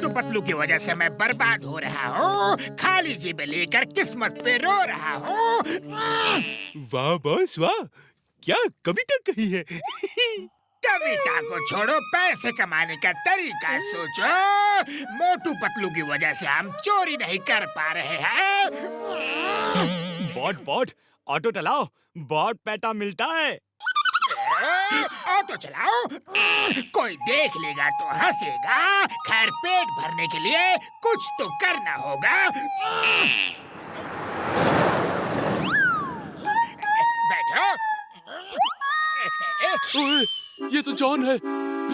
मोटू पतलू की वजह से मैं बर्बाद हो रहा हूँ। खाली जेब लेकर किस्मत पे रो रहा हूँ। वाह बॉस वाह, क्या कविता कही है। कविता को छोड़ो, पैसे कमाने का तरीका सोचो। मोटू पतलू की वजह से हम चोरी नहीं कर पा रहे हैं। बॉट ऑटो चलाओ, बहुत पैसा मिलता है। ऑटो चलाओ, कोई देख लेगा तो हंसेगा। खैर, पेट भरने के लिए कुछ तो करना होगा। बैठो। ओए, ये तो जॉन है,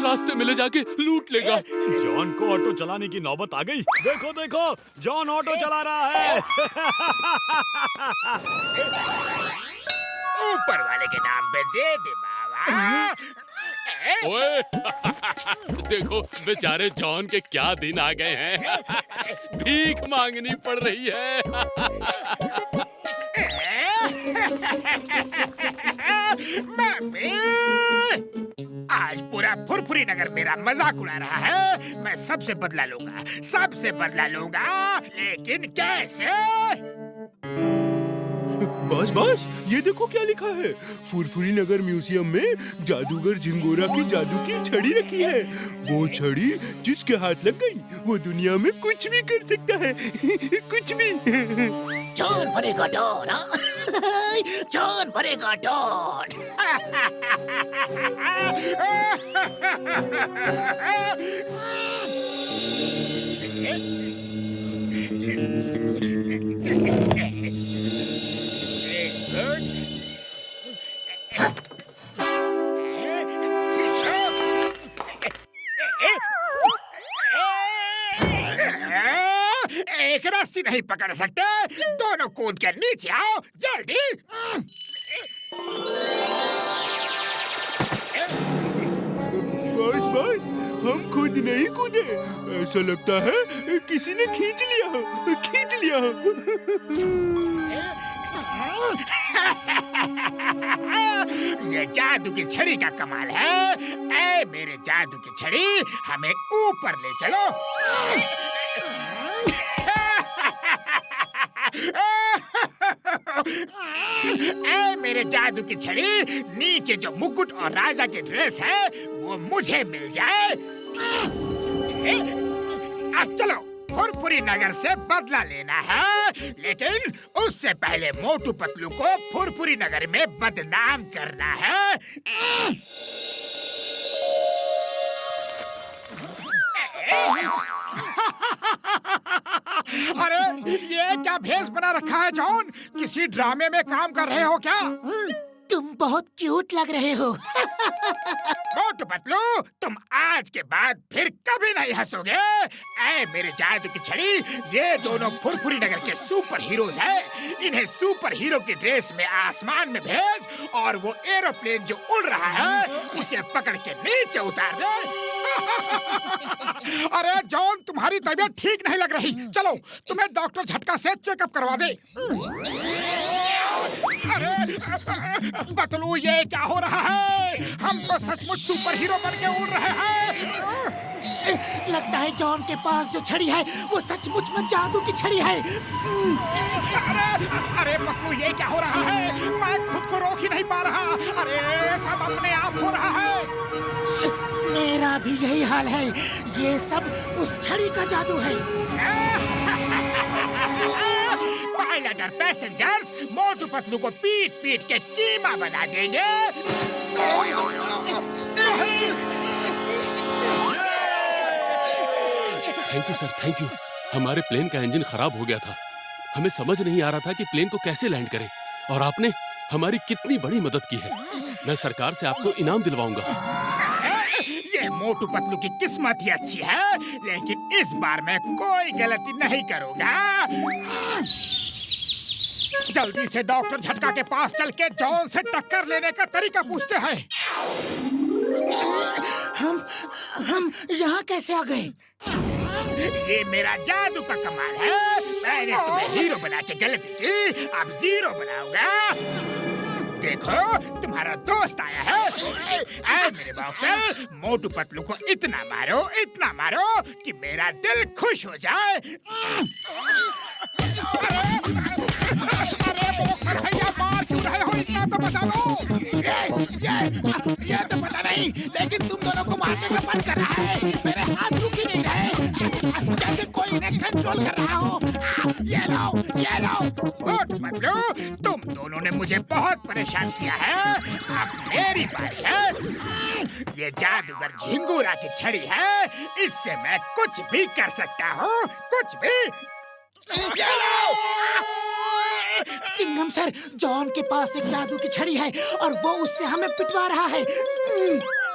रास्ते में ले जाके लूट लेगा। जॉन को ऑटो चलाने की नौबत आ गई। देखो देखो, जॉन ऑटो चला रहा है। ऊपर वाले के नाम पे दे दे बाबा। ओए, देखो बेचारे जॉन के क्या दिन आ गए हैं। भीख मांगनी पड़ रही है। मम्मी, आज पूरा फुरफुरी नगर मेरा मजाक उड़ा रहा है। मैं सबसे बदला लूंगा, सबसे बदला लूंगा, लेकिन कैसे? बॉस ये देखो क्या लिखा है। फुरफुरी नगर म्यूजियम में जादूगर झिंगोरा की जादू की छड़ी रखी है। वो छड़ी जिसके हाथ लग गई वो दुनिया में कुछ भी कर सकता है। कुछ भी। जॉन भरेगा डॉन। जॉन भरेगा डॉन। एक रस्सी नहीं पकड़ सकते, दोनों कूद के नीचे आओ जल्दी। बॉस हम खुद नहीं कूदे, ऐसा लगता है किसी ने खींच लिया। ये जादू की छड़ी का कमाल है। ऐ मेरे जादू की छड़ी, हमें ऊपर ले चलो। ऐ मेरे जादू की छड़ी, नीचे जो मुकुट और राजा की ड्रेस है वो मुझे मिल जाए। अब चलो, फुरफुरी नगर से बदला लेना है, लेकिन उससे पहले मोटू पतलू को फुरफुरी नगर में बदनाम करना है। अरे, ये क्या भेष बना रखा है जॉन? किसी ड्रामे में काम कर रहे हो क्या? तुम बहुत क्यूट लग रहे हो। मोटू पतलू, तुम आज के बाद फिर कभी नहीं हंसोगे। ऐ मेरे जादू की छड़ी, ये दोनों फुरफुरी नगर के सुपर हीरोज हैं। इन्हें सुपर हीरो की ड्रेस में आसमान में भेज, और वो एरोप्लेन जो उड़ रहा है उसे पकड़ के नीचे उतार दे। अरे जॉन, तुम्हारी तबीयत ठीक नहीं लग रही। चलो, तुम्हें डॉक्टर झटका से चेकअप करवा दे। अरे पतलू, ये क्या हो रहा है? हम तो सचमुच सुपर हीरो बन के उड़ रहे हैं। लगता है जॉन के पास जो छड़ी है वो सचमुच में जादू की छड़ी है। अरे पतलू, ये क्या हो रहा है? मैं खुद को रोक ही नहीं पा रहा। अरे सब अपने आप हो रहा है। मेरा भी यही हाल है। ये सब उस छड़ी का जादू है। पायलट और पैसेंजर्स मोटू पतलू को पीट पीट के कीमा बना देंगे। Thank you sir, thank you. हमारे प्लेन का इंजन खराब हो गया था। हमें समझ नहीं आ रहा था कि प्लेन को कैसे लैंड करें, और आपने हमारी कितनी बड़ी मदद की है। मैं सरकार से आपको इनाम दिलवाऊंगा। ये मोटू पतलू की किस्मत ही अच्छी है, लेकिन इस बार मैं कोई गलती नहीं करूंगा। जल्दी से डॉक्टर झटका के पास चल के जॉन से टक्कर लेने का तरीका पूछते हैं। हम यहाँ कैसे आ गए? ये मेरा जादू का कमाल है। मैंने तुम्हें हीरो बना के गलती की, अब जीरो बनाऊंगा। देखो तुम्हारा दोस्त आया है। ऐ मेरे बॉक्सर, मोटू पतलू को इतना मारो कि मेरा दिल खुश हो जाए। अरे बॉक्सर भैया, मार क्यों रहे हो? इतना तो बता दो। ये तो पता नहीं, लेकिन तुम दोनों को मारने का मन कर रहा है। मेरे हाथ रुक ही नहीं रहे, जैसे कोई इन्हें कंट्रोल कर रहा हो। ये लो। मोटू पतलू, तुम दोनों ने मुझे बहुत परेशान किया है। अब मेरी बारी है। ये जादूगर झिंगूरा की छड़ी है, इससे मैं कुछ भी कर सकता हूँ, कुछ भी। ये लो। चिंगम सर, जॉन के पास एक जादू की छड़ी है और वो उससे हमें पिटवा रहा है।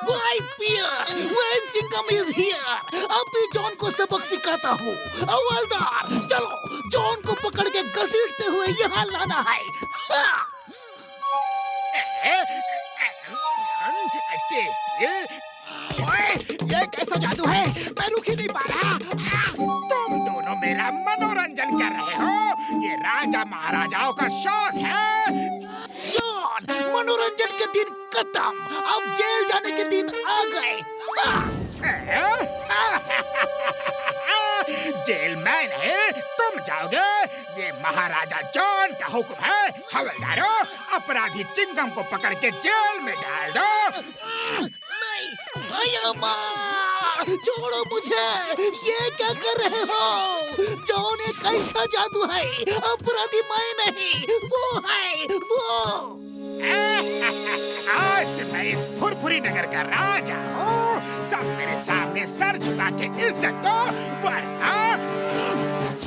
Why fear when Chingam is here? अब भी जॉन को सबक सिखाता हूँ। हवलदार, चलो जॉन को पकड़ के घसीटते हुए यहाँ लाना है। ये कैसा जादू है? मैं रुक ही नहीं पा रहा। तुम दोनों मेरा मनोरंजन कर रहे हो। ये राजा महाराजाओं का शौक है। जॉन, मनोरंजन के दिन खत्म, अब जेल जाने के दिन आ गए। जेल में नहीं, तुम जाओगे। ये महाराजा जॉन का हुक्म है। हवलदारों, अपराधी चिंगम को पकड़ के जेल में डाल दो। छोड़ो मुझे, ये क्या कर रहे हो? जॉन एक ऐसा जादू है, अपराधी मैं नहीं, वो है वो। आज से मैं इस फुरफुरी नगर का राजा हूँ। सब मेरे सामने सर झुका के इज्जत दो, वरना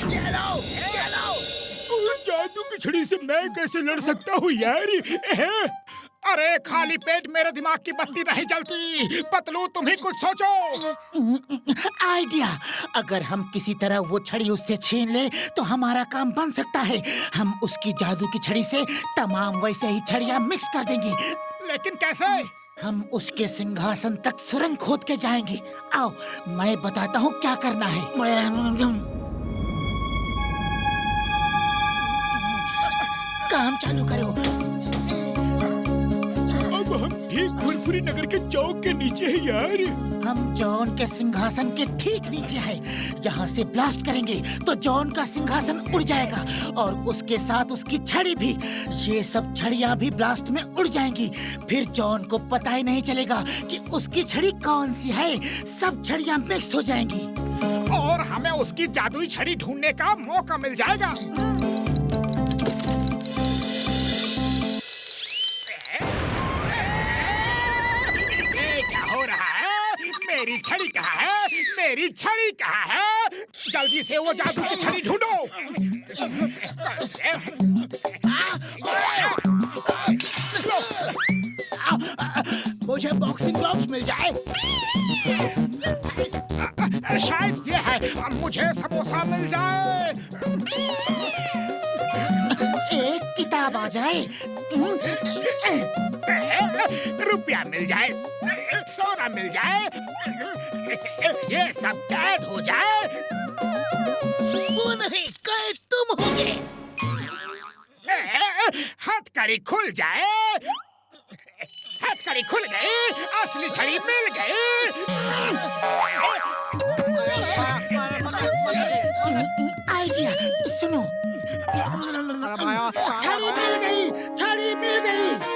ये लो। जादू की छड़ी से मैं कैसे लड़ सकता हूँ यार? अरे खाली पेट मेरे दिमाग की बत्ती नहीं जलती। पतलू, तुम ही कुछ सोचो। आइडिया, अगर हम किसी तरह वो छड़ी उससे छीन ले तो हमारा काम बन सकता है। हम उसकी जादू की छड़ी से तमाम वैसे ही छड़ियाँ मिक्स कर देंगे। लेकिन कैसे? हम उसके सिंहासन तक सुरंग खोद के जाएंगे। आओ, मैं बताता हूँ क्या करना है। काम चालू करो। अब हम ठीक फुरफुरी नगर के चौक के नीचे है यार। हम जॉन के सिंहासन के ठीक नीचे है। यहाँ से ब्लास्ट करेंगे तो जॉन का सिंहासन उड़ जाएगा और उसके साथ उसकी छड़ी भी। ये सब छड़ियाँ भी ब्लास्ट में उड़ जाएंगी। फिर जॉन को पता ही नहीं चलेगा कि उसकी छड़ी कौन सी है। सब छड़ियाँ मिक्स हो जाएंगी और हमें उसकी जादुई छड़ी ढूंढने का मौका मिल जाएगा। मेरी छड़ी कहाँ है? मेरी छड़ी कहाँ है? जल्दी से वो जादू की छड़ी ढूंढो। मुझे बॉक्सिंग ग्लव्स मिल जाए। शायद ये है। मुझे समोसा मिल जाए। एक किताब आ जाए। रुपया मिल जाए, सोना मिल जाए, ये सब कैद हो जाए। वो नहीं, कैद तुम होगे। हथकड़ी खुल जाए। हथकड़ी खुल गई, असली छड़ी मिल गई। आइडिया सुनो। छड़ी मिल गई, छड़ी मिल गई।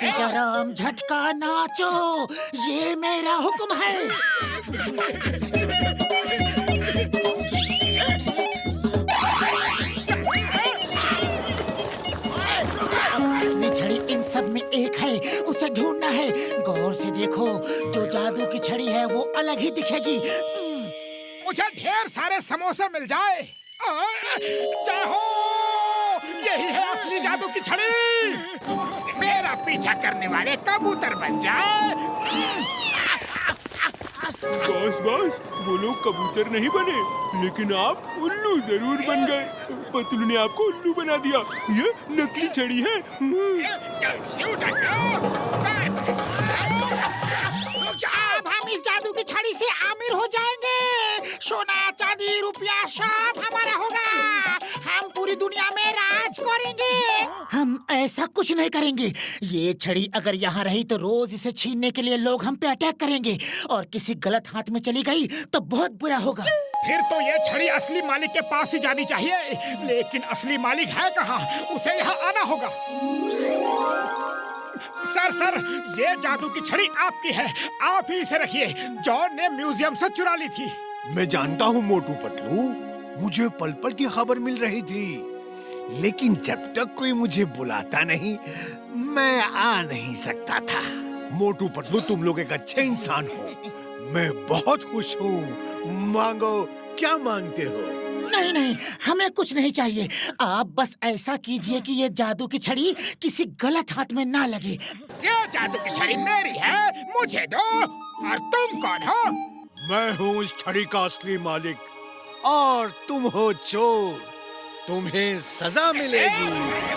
सीताराम झटका नाचो, ये मेरा हुक्म है। असली छड़ी इन सब में एक है, उसे ढूंढना है। गौर से देखो, जो जादू की छड़ी है वो अलग ही दिखेगी। मुझे ढेर सारे समोसे मिल जाए। जय हो, यही है असली जादू की छड़ी। मेरा पीछा करने वाले कबूतर बन जाए। बॉस, वो लोग कबूतर नहीं बने, लेकिन आप उल्लू जरूर बन गए। पतलू ने आपको उल्लू बना दिया। ये नकली छड़ी है। अब हम इस जादू की छड़ी से आमिर हो जाएंगे। सोना, चांदी, रुपया सब हमारा होगा। हम पूरी दुनिया में राज करेंगे। हम ऐसा कुछ नहीं करेंगे। ये छड़ी अगर यहाँ रही तो रोज इसे छीनने के लिए लोग हम पे अटैक करेंगे, और किसी गलत हाथ में चली गई तो बहुत बुरा होगा। फिर तो ये छड़ी असली मालिक के पास ही जानी चाहिए, लेकिन असली मालिक है कहाँ? उसे यहाँ आना होगा। सर, ये जादू की छड़ी आपकी है, आप ही इसे रखिए। जॉन ने म्यूजियम से चुरा ली थी। मैं जानता हूँ मोटू पतलू, मुझे पल पल की खबर मिल रही थी, लेकिन जब तक कोई मुझे बुलाता नहीं मैं आ नहीं सकता था। मोटू पतलू, तुम लोग एक अच्छे इंसान हो, मैं बहुत खुश हूँ। मांगो, क्या मांगते हो? नहीं, हमें कुछ नहीं चाहिए। आप बस ऐसा कीजिए कि ये जादू की छड़ी किसी गलत हाथ में ना लगे। ये जादू की छड़ी मेरी है, मुझे दो। और तुम कौन हो? मैं हूँ इस छड़ी का असली मालिक और तुम हो चोर। तुम्हें सजा मिलेगी।